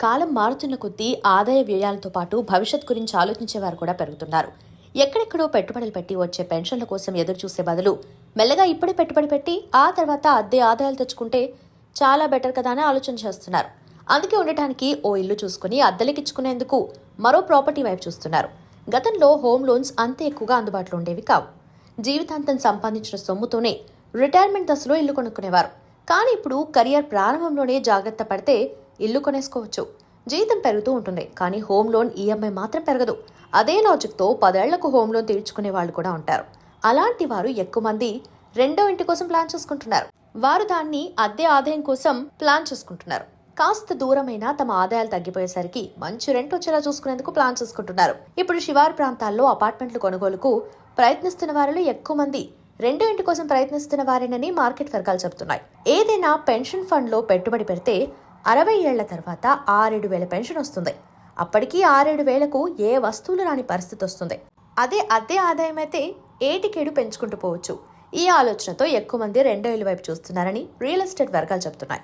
కాలం మారుతున్న కొద్దీ ఆదాయ వ్యయాలతో పాటు భవిష్యత్ గురించి ఆలోచించేవారు కూడా పెరుగుతున్నారు. ఎక్కడెక్కడో పెట్టుబడులు పెట్టి వచ్చే పెన్షన్ల కోసం ఎదురు చూసే బదులు మెల్లగా ఇప్పుడే పెట్టుబడి పెట్టి ఆ తర్వాత అద్దె ఆదాయాలు తెచ్చుకుంటే చాలా బెటర్ కదా అని ఆలోచన చేస్తున్నారు. అందుకే ఉండటానికి ఓ ఇల్లు చూసుకుని అద్దెలకిచ్చుకునేందుకు మరో ప్రాపర్టీ వైపు చూస్తున్నారు. గతంలో హోమ్ లోన్స్ అంత ఎక్కువగా అందుబాటులో ఉండేవి కావు. జీవితాంతం సంపాదించిన సొమ్ముతోనే రిటైర్మెంట్ దశలో ఇల్లు కొనుక్కునేవారు. కానీ ఇప్పుడు కెరియర్ ప్రారంభంలోనే జాగ్రత్త పడితే ఇల్లు కొనేసుకోవచ్చు. జీతం పెరుగుతూ ఉంటుంది, కానీ హోమ్ లోన్ ఈఎంఐ మాత్రం పెరగదు. అదే లాజిక్తో 10 ఏళ్లకు హోమ్ లోన్ తీర్చుకునే వాళ్ళు కూడా ఉంటారు. అలాంటి వారు ఎక్కువ మంది రెండో ఇంటి కోసం ప్లాన్ చేసుకుంటున్నారు. వారు దాన్ని అద్దె ఆదాయం కోసం ప్లాన్ చేసుకుంటున్నారు. కాస్త దూరమైనా తమ ఆదాయాలు తగ్గిపోయేసరికి మంచి రెంట్ వచ్చేలా చూసుకునేందుకు ప్లాన్ చేసుకుంటున్నారు. ఇప్పుడు శివారు ప్రాంతాల్లో అపార్ట్మెంట్లు కొనుగోలుకు ప్రయత్నిస్తున్న వారిలో ఎక్కువ మంది రెండో ఇంటి కోసం ప్రయత్నిస్తున్న వారేనని మార్కెట్ వర్గాలు చెబుతున్నాయి. ఏదైనా పెన్షన్ ఫండ్ లో పెట్టుబడి పెడితే 60 ఏళ్ల తర్వాత 6-7 పెన్షన్ వస్తుంది. అప్పటికీ 6-7కు ఏ వస్తువులు రాని పరిస్థితి వస్తుంది. అదే అద్దె ఆదాయం అయితే ఏటికేడు పెంచుకుంటూ పోవచ్చు. ఈ ఆలోచనతో ఎక్కువ మంది రెండో ఇల్లు వైపు చూస్తున్నారని రియల్ ఎస్టేట్ వర్గాలు చెబుతున్నాయి.